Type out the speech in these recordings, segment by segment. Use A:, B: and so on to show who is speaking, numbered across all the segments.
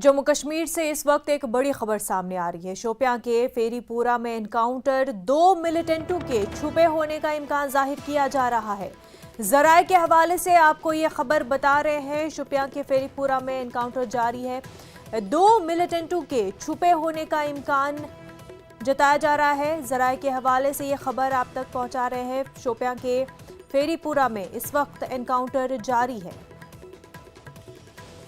A: जम्मू कश्मीर से इस वक्त एक बड़ी खबर सामने आ रही है। शोपियां के फेरीपुरा में एनकाउंटर, 2 मिलिटेंटों के छुपे होने का इम्कान जाहिर किया जा रहा है। जराए के हवाले से आपको ये खबर बता रहे हैं। शोपियां के फेरीपुरा में एनकाउंटर जारी है। 2 मिलिटेंटों के छुपे होने का इम्कान जताया जा रहा है। जराए के हवाले से ये खबर आप तक पहुंचा रहे हैं। शोपियां के फेरीपुरा में इस वक्त एनकाउंटर जारी है।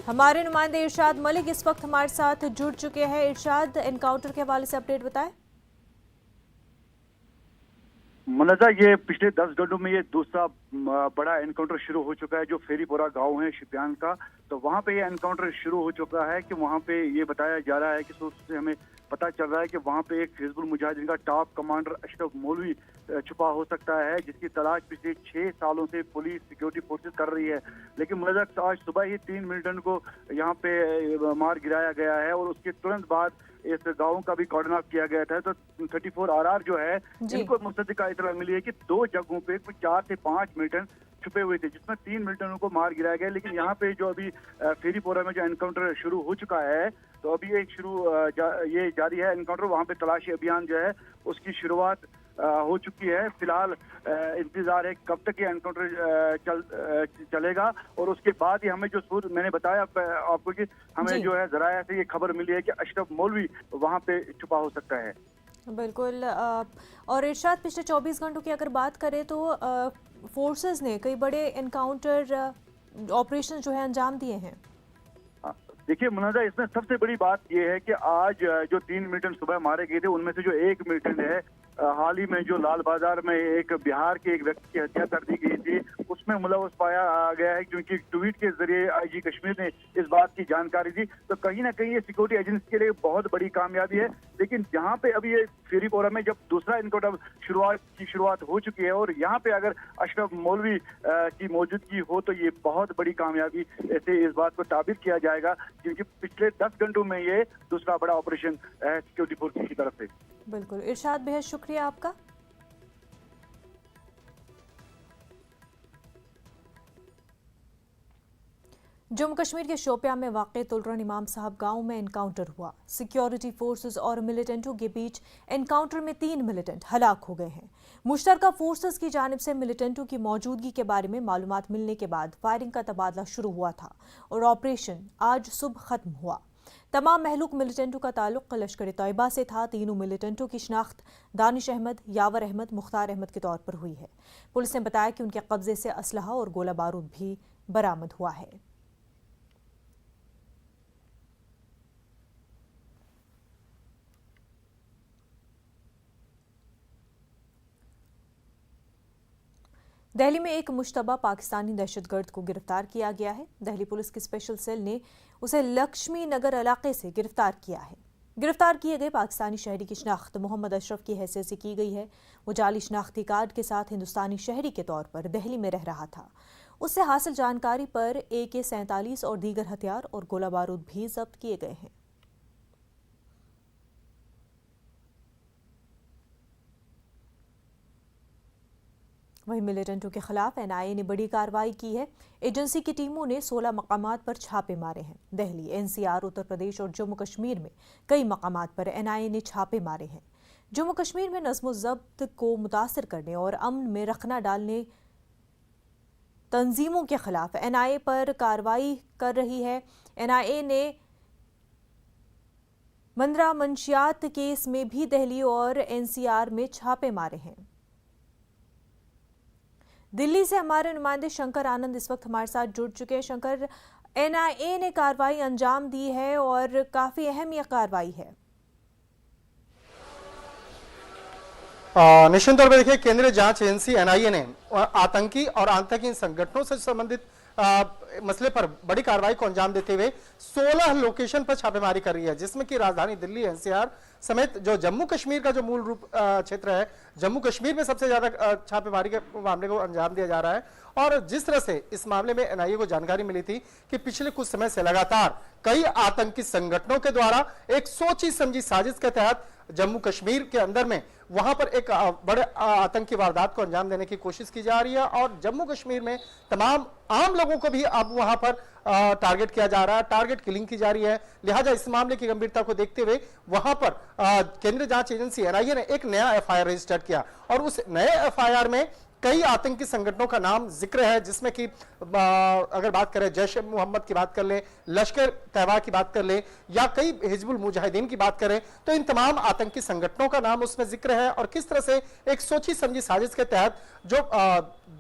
A: हमारे नुमाइंदे इरशाद मलिक इस वक्त हमारे साथ जुड़ चुके हैं। इरशाद, एनकाउंटर के हवाले से अपडेट बताएं।
B: मुनज़्ज़ा, ये पिछले 10 घंटों में ये दूसरा बड़ा एनकाउंटर शुरू हो चुका है जो फेरीपुरा गांव है शोपियान का। तो वहां पे ये एनकाउंटर शुरू हो चुका है कि वहां पे ये बताया जा रहा है कि सोर्स से हमें पता चल रहा है कि वहां पे एक हिजबुल मुजाहिदीन का टॉप कमांडर अशरफ मौलवी छुपा हो सकता है, जिसकी तलाश पिछले 6 सालों से पुलिस सिक्योरिटी फोर्सेस कर रही है। लेकिन मुनज़्ज़ा, आज सुबह ही 3 मिलिटेंट को यहाँ पे मार गिराया गया है और उसके तुरंत बाद इस गांव का भी कॉर्डन ऑफ किया गया था। तो 34 RR जो है, इनको मुस्तदिका इतला मिली है कि 2 जगहों पे कुछ 4 से 5 मिलिटेंट छुपे हुए थे, जिसमें 3 मिलिटेंटों को मार गिराया गया। लेकिन यहाँ पे जो अभी फेरीपोरा में जो एनकाउंटर शुरू हो चुका है, तो अभी ये जारी है एनकाउंटर। वहाँ पे तलाशी अभियान जो है उसकी शुरुआत हो चुकी है। फिलहाल इंतजार है कब तक ये एनकाउंटर चलेगा और उसके बाद ही हमें जो मैंने बताया आपको कि हमें जो है जराया से ये खबर मिली है कि अशरफ मौलवी वहाँ पे छुपा हो सकता है।
A: बिल्कुल। और इरशाद, पिछले 24 घंटों की अगर बात करें तो फोर्सेस ने कई बड़े एनकाउंटर ऑपरेशन जो है अंजाम दिए हैं।
B: देखिए मुनज़्ज़ा, इसमें सबसे बड़ी बात यह है कि आज जो 3 मिलिटेंट सुबह मारे गए थे, उनमें से जो 1 मिलिटेंट है हाल ही में जो लाल बाजार में एक बिहार के एक व्यक्ति की हत्या कर दी गई थी, उसमें मुलव्वस पाया गया है, क्योंकि ट्वीट के जरिए IG कश्मीर ने इस बात की जानकारी दी। तो कहीं ना कहीं ये सिक्योरिटी एजेंसी के लिए बहुत बड़ी कामयाबी है। लेकिन जहाँ पे अभी ये फेरीपोरा में जब दूसरा एनकाउंटर शुरुआत हो चुकी है और यहाँ पे अगर अशरफ मौलवी की मौजूदगी हो, तो ये बहुत बड़ी कामयाबी से इस बात को ताबीर किया जाएगा, क्योंकि पिछले 10 घंटों में ये दूसरा बड़ा ऑपरेशन है सिक्योरिटी फोर्सेस की तरफ से।
A: बिल्कुल इरशाद, बेहद शुक्रिया आपका। जम्मू कश्मीर के शोपियां में वाक़े तुलरन इमाम साहब गांव में एनकाउंटर हुआ। सिक्योरिटी फोर्सेस और मिलिटेंटों के बीच एनकाउंटर में 3 मिलिटेंट हलाक हो गए हैं। मुश्तरका फोर्सेस की जानिब से मिलिटेंटों की मौजूदगी के बारे में मालूमात मिलने के बाद फायरिंग का तबादला शुरू हुआ था और ऑपरेशन आज सुबह खत्म हुआ। तमाम महलूक मिलिटेंटों का ताल्लुक लश्कर तैयबा से था। तीनों मिलिटेंटों की शिनाख्त दानिश अहमद, यावर अहमद, मुख्तार अहमद के तौर पर हुई है। पुलिस ने बताया कि उनके कब्जे से असलहा और गोला बारूद भी बरामद हुआ है। दिल्ली में एक मुश्तबा पाकिस्तानी दहशतगर्द को गिरफ्तार किया गया है। दिल्ली पुलिस की स्पेशल सेल ने उसे लक्ष्मी नगर इलाके से गिरफ्तार किया है। गिरफ्तार किए गए पाकिस्तानी शहरी की शिनाख्त मोहम्मद अशरफ की हैसियत से की गई है। वो जाली शिनाख्ती कार्ड के साथ हिंदुस्तानी शहरी के तौर पर दिल्ली में रह रहा था। उससे हासिल जानकारी पर AK-47 और दीगर हथियार और गोला बारूद भी जब्त किए गए हैं। वहीं मिलिटेंटों के खिलाफ NIA ने बड़ी कार्रवाई की है। एजेंसी की टीमों ने 16 मकामात पर छापे मारे हैं। दिल्ली, NCR, उत्तर प्रदेश और जम्मू कश्मीर में कई मकामात पर NIA ने छापे मारे हैं। जम्मू कश्मीर में नज़्म-ओ-ज़ब्त को मुतासर करने और अमन में रखना डालने तंजीमों के खिलाफ NIA पर कार्रवाई कर रही है। NIA ने मंदरा मंशियात केस में भी दिल्ली और NCR में छापे मारे हैं। दिल्ली से हमारे नुमाइंदे शंकर आनंद इस वक्त हमारे साथ जुड़ चुके हैं। शंकर, NIA ने कार्रवाई अंजाम दी है और काफी अहम यह कार्रवाई है।
C: निश्चित तौर पर देखिए, केंद्रीय जांच एजेंसी NIA ने आतंकी और आतंकी संगठनों से संबंधित मसले पर बड़ी कार्रवाई को अंजाम देते हुए 16 लोकेशन पर छापेमारी कर रही है, जिसमें कि राजधानी दिल्ली, NCR समेत जो जम्मू कश्मीर का जो मूल रूप क्षेत्र है, जम्मू कश्मीर में सबसे ज्यादा छापेमारी के मामले को अंजाम दिया जा रहा है। और जिस तरह से इस मामले में NIA को जानकारी मिली थी कि पिछले कुछ समय से लगातार कई आतंकी संगठनों के द्वारा एक सोची समझी साजिश के तहत जम्मू कश्मीर के अंदर में वहां पर एक बड़े आतंकी वारदात को अंजाम देने की कोशिश की जा रही है और जम्मू कश्मीर में तमाम आम लोगों को भी अब अब वहां पर टारगेट किया जा रहा है, टारगेट किलिंग की जा रही है। लिहाजा इस मामले की गंभीरता को देखते हुए वहां पर केंद्रीय जांच एजेंसी एनआईए ने एक नया एफआईआर रजिस्टर किया और उस नए एफआईआर में कई आतंकी संगठनों का नाम जिक्र है, जिसमें कि अगर बात करें जैश ए मोहम्मद की बात कर ले, लश्कर तैयबा की बात कर ले या कई हिजबुल मुजाहिदीन की बात करें, तो इन तमाम आतंकी संगठनों का नाम उसमें जिक्र है और किस तरह से एक सोची समझी साजिश के तहत जो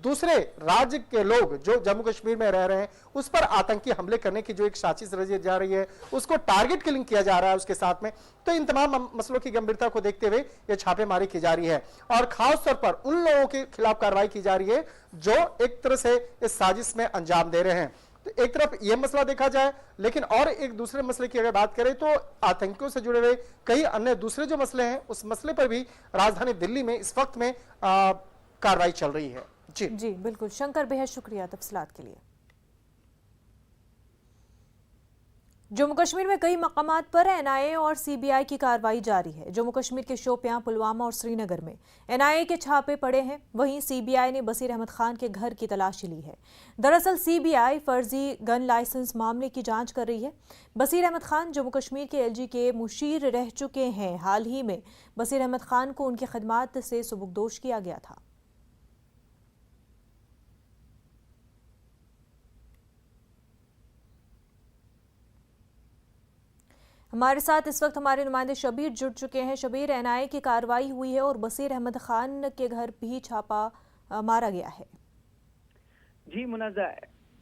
C: दूसरे राज्य के लोग जो जम्मू कश्मीर में रह रहे हैं उस पर आतंकी हमले करने की जो एक साजिश रची जा रही है, उसको टारगेट किलिंग किया जा रहा है उसके साथ में। तो इन तमाम मसलों की गंभीरता को देखते हुए ये छापेमारी की जा रही है और खास तौर पर उन लोगों के खिलाफ कार्रवाई की जा रही है जो एक तरह से इस साजिश में अंजाम दे रहे हैं। तो एक तरफ यह मसला देखा जाए, लेकिन और एक दूसरे मसले की अगर बात करें तो आतंकियों से जुड़े हुए कई अन्य दूसरे जो मसले हैं उस मसले पर भी राजधानी दिल्ली में इस वक्त में कार्रवाई चल रही है। जी
A: बिल्कुल शंकर, बेहद शुक्रिया तफसीलात के लिए। जम्मू कश्मीर में कई मकामात पर एनआईए और सीबीआई की कार्रवाई जारी है। जम्मू कश्मीर के शोपियां, पुलवामा और श्रीनगर में एनआईए के छापे पड़े हैं, वहीं सीबीआई ने बसीर अहमद खान के घर की तलाशी ली है। दरअसल सीबीआई फर्जी गन लाइसेंस मामले की जांच कर रही है। बसीर अहमद खान जम्मू कश्मीर के एलजी के मुशीर रह चुके हैं। हाल ही में बसीर अहमद खान को उनकी खिदमात से सुबुकदोश किया गया था। हमारे साथ इस वक्त हमारे नुमाइंदे शबीर जुड़ चुके हैं। शबीर, एनआईए की कार्रवाई हुई है और बसीर अहमद खान के घर भी छापा मारा गया है।
D: जी मुनाजा,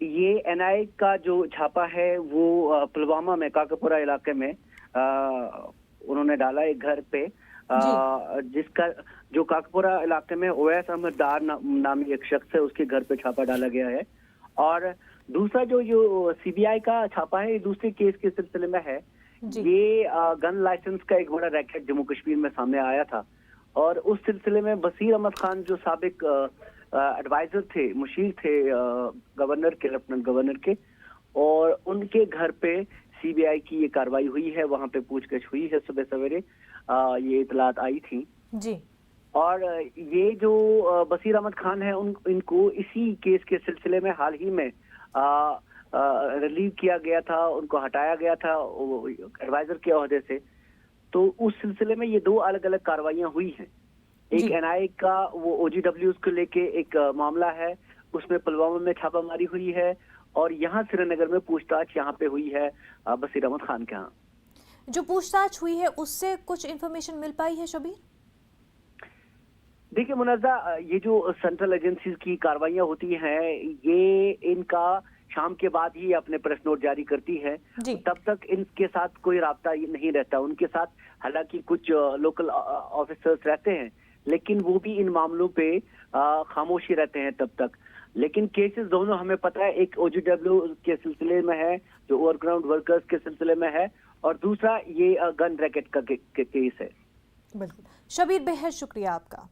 D: ये एनआईए का जो छापा है वो पुलवामा में काकापुरा इलाके में उन्होंने डाला एक घर पे, जिसका जो काकापुरा इलाके में ओवैस अहमद डार नामी एक शख्स है, उसके घर पे छापा डाला गया है। और दूसरा जो सीबीआई का छापा है, दूसरे केस के सिलसिले में है। ये गन लाइसेंस का एक बड़ा रैकेट जम्मू कश्मीर में सामने आया था और उस सिलसिले में बसीर अहमद खान जो साबिक एडवाइजर थे, मुशीर थे गवर्नर के, लेफ्टिनेंट गवर्नर के, और उनके घर पे सीबीआई की ये कार्रवाई हुई है। वहां पे पूछताछ हुई है, सुबह सवेरे ये इतलात आई थी जी। और ये जो बसीर अहमद खान है इनको इसी केस के सिलसिले में हाल ही में रिलीव किया गया था, उनको हटाया गया था एडवाइजर के ओहदे से। तो उस सिलसिले में ये दो अलग अलग कार्रवाइयां हुई हैं। एक एनआईए का वो ओजीडब्ल्यूज को लेके एक मामला है, उसमें पुलवामा में छापामारी हुई है और यहाँ श्रीनगर में पूछताछ यहाँ पे हुई है बसीर अहमद खान के यहाँ।
A: जो पूछताछ हुई है उससे कुछ इंफॉर्मेशन मिल पाई है शबीर?
D: देखिए मुनाजा, ये जो सेंट्रल एजेंसीज की कार्रवाइयां होती हैं, ये इनका शाम के बाद ही अपने प्रेस नोट जारी करती है। तब तक इनके साथ कोई राब्ता नहीं रहता उनके साथ। हालांकि कुछ लोकल ऑफिसर्स रहते हैं, लेकिन वो भी इन मामलों पे खामोशी रहते हैं तब तक। लेकिन केसेस दोनों हमें पता है, एक ओजीडब्ल्यू के सिलसिले में है जो ओवरग्राउंड वर्कर्स के सिलसिले में है, और दूसरा ये गन रैकेट का केस है।
A: बिल्कुल शबीर, बेहद शुक्रिया आपका।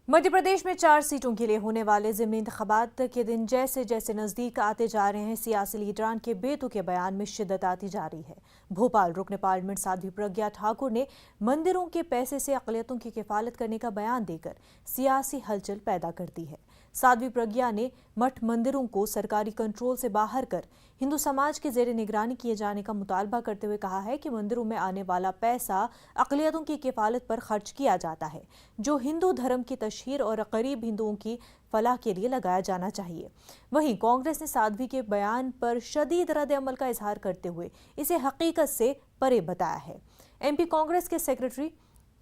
A: मध्य प्रदेश में 4 सीटों के लिए होने वाले ज़िमनी इंतखाबात के दिन जैसे जैसे नज़दीक आते जा रहे हैं, सियासी लीडरान के बेतुके बयान में शिद्दत आती जा रही है। भोपाल रुकन पार्लियामेंट साध्वी प्रज्ञा ठाकुर ने मंदिरों के पैसे से अक़लियतों की किफ़ालत करने का बयान देकर सियासी हलचल पैदा कर दी है। साध्वी प्रज्ञा ने मठ मंदिरों को सरकारी कंट्रोल से बाहर कर हिंदू समाज के ज़ेरे निगरानी किए जाने का मुतालबा करते हुए कहा है कि मंदिरों में आने वाला पैसा अक़लियतों की किफ़ालत पर खर्च किया जाता है, जो हिंदू धर्म की तशहीर और गरीब हिंदुओं की फलाह के लिए लगाया जाना चाहिए। वहीं कांग्रेस ने साध्वी के बयान पर शदीद रद्द अमल का इजहार करते हुए इसे हकीकत से परे बताया है। एमपी कांग्रेस के सेक्रेटरी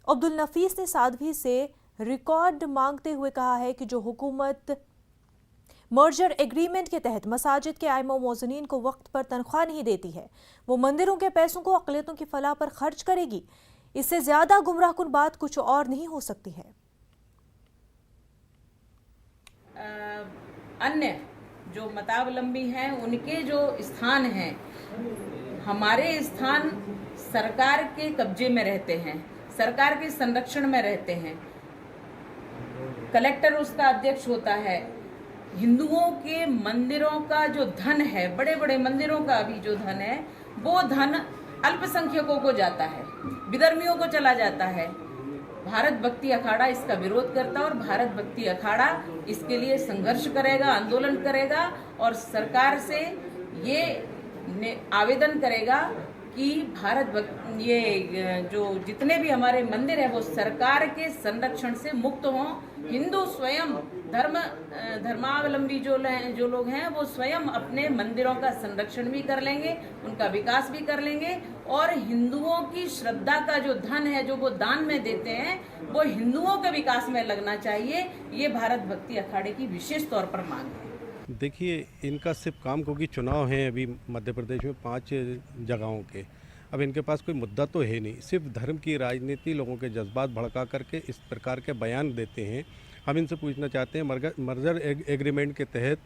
A: अब्दुल नफीस ने साध्वी से रिकॉर्ड मांगते हुए कहा है कि जो हुकूमत मर्जर एग्रीमेंट के तहत मसाजिद के आइमा मौज़नीन को वक्त पर तनख्वाह नहीं देती है, वो मंदिरों के पैसों को अक़लियतों की फलाह पर खर्च करेगी। इससे ज्यादा गुमराहकुन बात कुछ और नहीं हो सकती है।
E: अन्य जो मतावलंबी हैं उनके जो स्थान हैं, हमारे स्थान सरकार के कब्जे में रहते हैं, सरकार के संरक्षण में रहते हैं। कलेक्टर उसका अध्यक्ष होता है। हिंदुओं के मंदिरों का जो धन है, बड़े बड़े मंदिरों का भी जो धन है, वो धन अल्पसंख्यकों को जाता है, विधर्मियों को चला जाता है। भारत भक्ति अखाड़ा इसका विरोध करता है और भारत भक्ति अखाड़ा इसके लिए संघर्ष करेगा, आंदोलन करेगा और सरकार से ये आवेदन करेगा कि ये जो जितने भी हमारे मंदिर है वो सरकार के संरक्षण से मुक्त हों। हिंदू स्वयं धर्मावलंबी जो लोग हैं वो स्वयं अपने मंदिरों का संरक्षण भी कर लेंगे, उनका विकास भी कर लेंगे और हिंदुओं की श्रद्धा का जो धन है जो वो दान में देते हैं वो हिंदुओं के विकास में लगना चाहिए। ये भारत भक्ति अखाड़े की विशेष तौर पर मांग है।
F: देखिए, इनका सिर्फ काम, क्योंकि चुनाव हैं अभी मध्य प्रदेश में 5 जगहों के, अब इनके पास कोई मुद्दा तो है नहीं, सिर्फ धर्म की राजनीति, लोगों के जज्बात भड़का करके इस प्रकार के बयान देते हैं। हम इनसे पूछना चाहते हैं, मर्जर एग्रीमेंट के तहत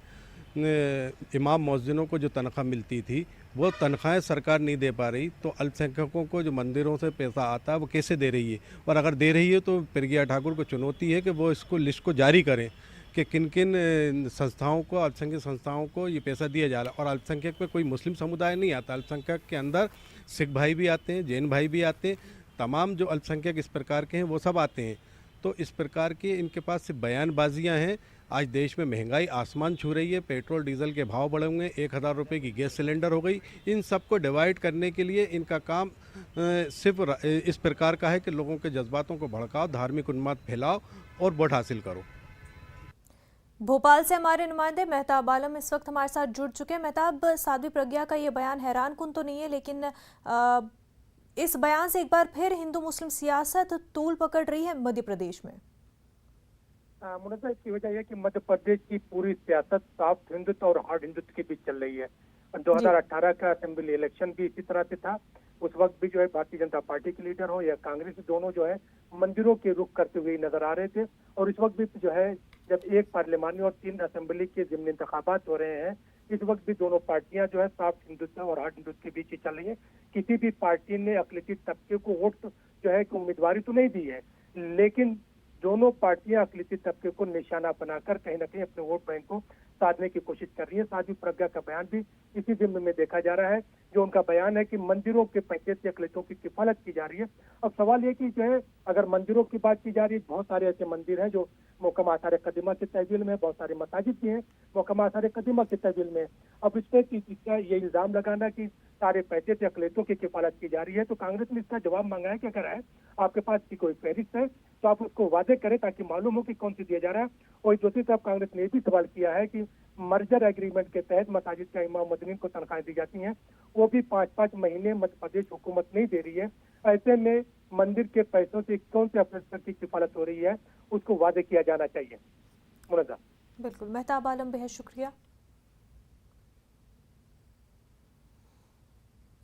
F: इमाम मौज़िनों को जो तनख्वाह मिलती थी वो तनख्वाहें सरकार नहीं दे पा रही, तो अल्पसंख्यकों को जो मंदिरों से पैसा आता है वो कैसे दे रही है? और अगर दे रही है तो प्रज्ञा ठाकुर को चुनौती है कि वो इसको लिस्ट को जारी करें कि किन किन संस्थाओं को, अल्पसंख्यक संस्थाओं को ये पैसा दिया जा रहा है। और अल्पसंख्यक में कोई मुस्लिम समुदाय नहीं आता, अल्पसंख्यक के अंदर सिख भाई भी आते हैं, जैन भाई भी आते हैं, तमाम जो अल्पसंख्यक इस प्रकार के हैं वो सब आते हैं। तो इस प्रकार की इनके पास सिर्फ बयानबाजियाँ हैं। आज देश में महंगाई आसमान छू रही है, पेट्रोल डीजल के भाव बढ़े हुए हैं, 1000 रुपये की गैस सिलेंडर हो गई। इन सबको डिवाइड करने के लिए इनका काम सिर्फ इस प्रकार का है कि लोगों के जज्बातों को भड़काओ, धार्मिक उन्माद फैलाओ और वोट हासिल करो।
A: भोपाल से हमारे नुमाइंदे मेहताब आलम इस वक्त हमारे साथ जुड़ चुके हैं। मेहताब, साध्वी प्रज्ञा का ये बयान हैरान कुन तो नहीं है, लेकिन इस बयान से एक बार फिर हिंदू मुस्लिम सियासत तूल पकड़ रही है मध्य प्रदेश में।
G: मुनज़्ज़ा, इसकी वजह यह कि मध्य प्रदेश की पूरी सियासत सॉफ्ट हिंदुत्व और हार्ड हिंदुत्व के बीच चल रही है। 2018 का असेंबली इलेक्शन भी इसी तरह से था। उस वक्त भी जो है भारतीय जनता पार्टी के लीडर हो या कांग्रेस, दोनों जो है मंदिरों के रुख करते हुए नजर आ रहे थे। और इस वक्त भी जो है जब 1 पार्लिमानी और 3 असेंबली के ज़िमनी इंतखाबात हो रहे हैं, इस वक्त भी दोनों पार्टियां जो है सॉफ्ट हिंदुत्व और हार्ड हिंदुत्व के बीच ही चल रही है। किसी भी पार्टी ने अक़लियती तबके को वोट जो है उम्मीदवारी तो नहीं दी है, लेकिन दोनों पार्टियां अक़लियती तबके को निशाना बनाकर कहीं ना कहीं अपने वोट बैंक को साधने की कोशिश कर रही है। साध्वी प्रज्ञा का बयान भी इसी जिम्मे में देखा जा रहा है। जो उनका बयान है कि मंदिरों के पैसे से अक़लियतों की किफालत की जा रही है। अब सवाल ये कि जो है अगर मंदिरों की बात की जा रही है, बहुत सारे ऐसे मंदिर हैं जो मोहकमा आसार कदीमा के तहवील में, बहुत सारे मसाजिद भी हैं मोहकमा आसार कदीमा के तहवील में। अब इस पर ये इल्जाम लगाना कि सारे पैसे से अक़लियतों की किफालत की जा रही है, तो कांग्रेस ने इसका जवाब मांगा है कि अगर है आपके पास की कोई फहरिस्त है तो आप उसको वादे करें ताकि मालूम हो कि कौन सी दिया जा रहा है। और दूसरी तरफ कांग्रेस ने भी सवाल किया है कि मर्जर एग्रीमेंट के तहत मसाजिद का इमाम मदनीन को तनख्वाहें दी जाती हैं, वो भी 5-5 महीने मध्य प्रदेश हुकूमत नहीं दे रही है। ऐसे में मंदिर के पैसों से कौन से अफसर की किफालत हो रही है, उसको वादे किया जाना चाहिए। मुनज़्ज़ा,
A: बिल्कुल। मेहताब आलम, बेहद शुक्रिया।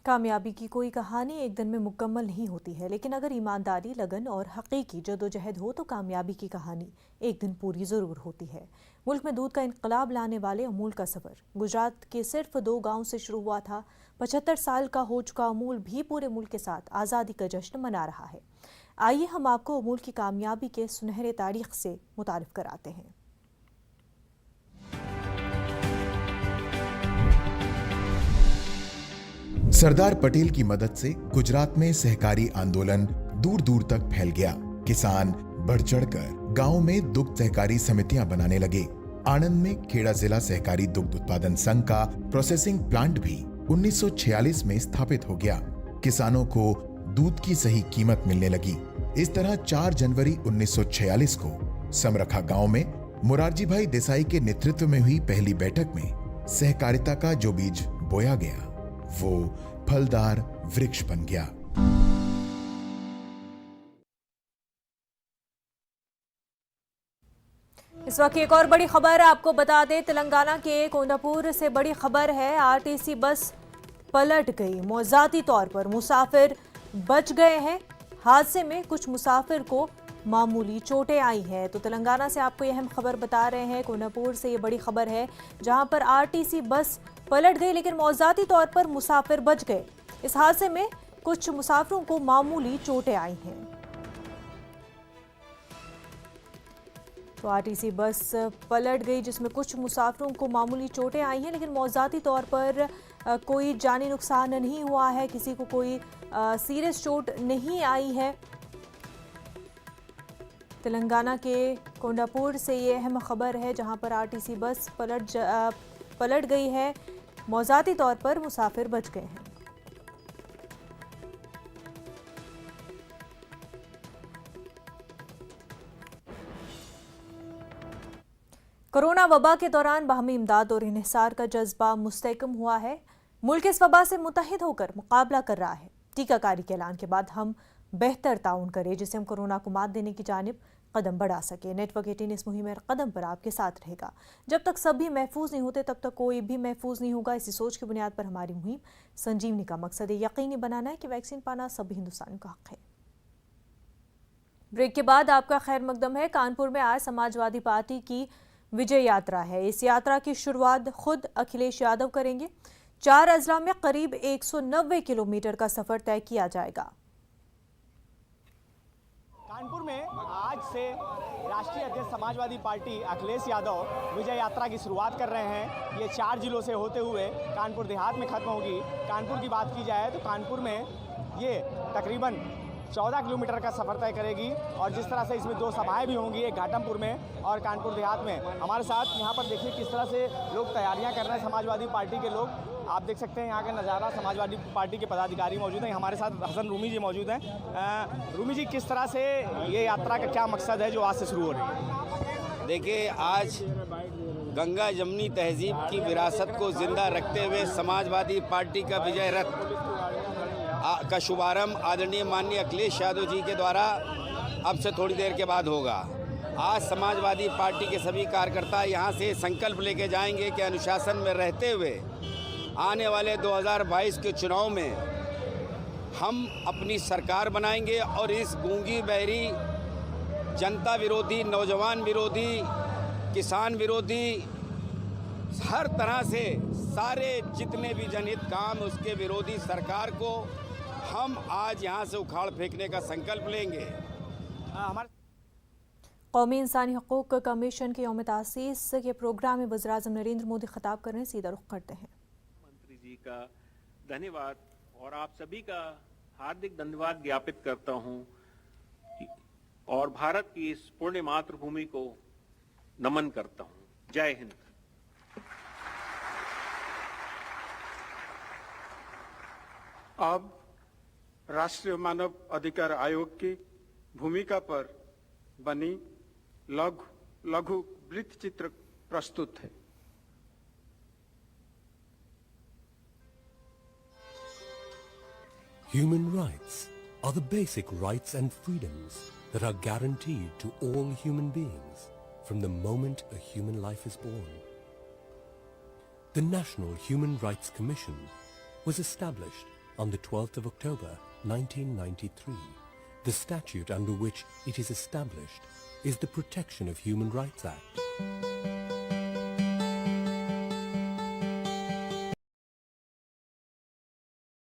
A: कामयाबी की कोई कहानी एक दिन में मुकम्मल नहीं होती है, लेकिन अगर ईमानदारी, लगन और हकीकी जदोजहद हो तो कामयाबी की कहानी एक दिन पूरी ज़रूर होती है। मुल्क में दूध का इनकलाब लाने वाले अमूल का सफ़र गुजरात के सिर्फ 2 गांव से शुरू हुआ था। 75 साल का हो चुका अमूल भी पूरे मुल्क के साथ आज़ादी का जश्न मना रहा है। आइए हम आपको अमूल की कामयाबी के सुनहरे तारीख से मुतारिफ कराते हैं।
H: सरदार पटेल की मदद से गुजरात में सहकारी आंदोलन दूर दूर तक फैल गया। किसान बढ़ चढ़कर गांव में दुग्ध सहकारी समितियां बनाने लगे। आनंद में खेड़ा जिला सहकारी दुग्ध उत्पादन संघ का प्रोसेसिंग प्लांट भी 1946 में स्थापित हो गया। किसानों को दूध की सही कीमत मिलने लगी। इस तरह 4 जनवरी 1946 को समरखा गांव में मोरारजी भाई देसाई के नेतृत्व में हुई पहली बैठक में सहकारिता का जो बीज बोया गया वो फलदार वृक्ष बन गया।
A: इस वक्त एक और बड़ी खबर आपको बता दें, तेलंगाना के कोंडापुर से बड़ी खबर है। आरटीसी बस पलट गई। मौज़ाती तौर पर मुसाफिर बच गए हैं। हादसे में कुछ मुसाफिर को मामूली चोटें आई हैं। तो तेलंगाना से आपको यह अहम खबर बता रहे हैं। कोंडापुर से ये बड़ी खबर है जहां पर आरटीसी बस पलट गई, लेकिन मौज़ाती तौर पर मुसाफिर बच गए। इस हादसे में कुछ मुसाफिरों को मामूली चोटें आई हैं। तो आरटीसी बस पलट गई जिसमें कुछ मुसाफिरों को मामूली चोटें आई हैं, लेकिन मौज़ाती तौर पर कोई जानी नुकसान नहीं हुआ है, किसी को कोई सीरियस चोट नहीं आई है। तेलंगाना के कोंडापुर से ये अहम खबर है, जहां पर आरटीसी बस पलट गई है। मौजाती तौर पर मुसाफिर बच गए हैं। कोरोना वबा के दौरान बाहमी इमदाद और इन्हिसार का जज्बा मुस्तहकम हुआ है। मुल्क इस वबा से मुत्तहिद होकर मुकाबला कर रहा है। टीकाकारी के ऐलान के बाद हम बेहतर ताउन करें, जिससे हम कोरोना को मात देने की जानिब कदम बढ़ा सके। नेटवर्क 18 इस मुहिम में कदम पर आपके साथ रहेगा। जब तक सभी महफूज नहीं होते तब तक कोई भी महफूज नहीं होगा। इसी सोच की बुनियाद पर हमारी मुहिम संजीवनी का मकसद है यकीनी बनाना है कि वैक्सीन पाना सभी हिंदुस्तानियों का हक है। ब्रेक के बाद आपका खैर मकदम है। कानपुर में आज समाजवादी पार्टी की विजय यात्रा है। इस यात्रा की शुरुआत खुद अखिलेश यादव करेंगे। 4 अजला में करीब 190 किलोमीटर का सफर तय किया जाएगा।
I: कानपुर में आज से राष्ट्रीय अध्यक्ष समाजवादी पार्टी अखिलेश यादव विजय यात्रा की शुरुआत कर रहे हैं। ये 4 जिलों से होते हुए कानपुर देहात में खत्म होगी। कानपुर की बात की जाए तो कानपुर में ये तकरीबन 14 किलोमीटर का सफर तय करेगी और जिस तरह से इसमें 2 सभाएं भी होंगी, एक घाटमपुर में और कानपुर देहात में। हमारे साथ यहाँ पर देखिए किस तरह से लोग तैयारियाँ कर रहे हैं, समाजवादी पार्टी के लोग। आप देख सकते हैं यहाँ का नज़ारा। समाजवादी पार्टी के पदाधिकारी मौजूद हैं। हमारे साथ हसन रूमी जी मौजूद हैं। रूमी जी, किस तरह से ये यात्रा का क्या मकसद है जो आज से शुरू हो रही है?
J: देखिए, आज गंगा जमनी तहजीब की विरासत को जिंदा रखते हुए समाजवादी पार्टी का विजय रथ का शुभारंभ आदरणीय माननीय अखिलेश यादव जी के द्वारा अब से थोड़ी देर के बाद होगा। आज समाजवादी पार्टी के सभी कार्यकर्ता यहाँ से संकल्प लेके जाएंगे कि अनुशासन में रहते हुए आने वाले 2022 के चुनाव में हम अपनी सरकार बनाएंगे और इस गूंगी बहरी जनता विरोधी, नौजवान विरोधी, किसान विरोधी, हर तरह से सारे जितने भी जनहित काम उसके विरोधी सरकार को हम आज यहाँ से उखाड़ फेंकने का संकल्प लेंगे।
A: कौमी इंसानी हकूक़ कमीशन के यौम तासीस के प्रोग्राम में वज़ीर-ए-आज़म नरेंद्र मोदी खिताब कर रहे हैं। सीधा रुख करते हैं।
K: मंत्री जी का धन्यवाद और आप सभी का हार्दिक धन्यवाद ज्ञापित करता हूं और भारत की इस पुण्य मातृभूमि को नमन करता हूं। जय हिंद।
L: अब राष्ट्रीय मानव अधिकार आयोग की भूमिका पर बनी लघु वृत्त चित्र प्रस्तुत है।
M: Human rights are the basic rights and freedoms that are guaranteed to all human beings from the moment a human life is born. The National Human Rights Commission was established on the 12th of October 1993. The statute under which it is established is the Protection of Human Rights Act.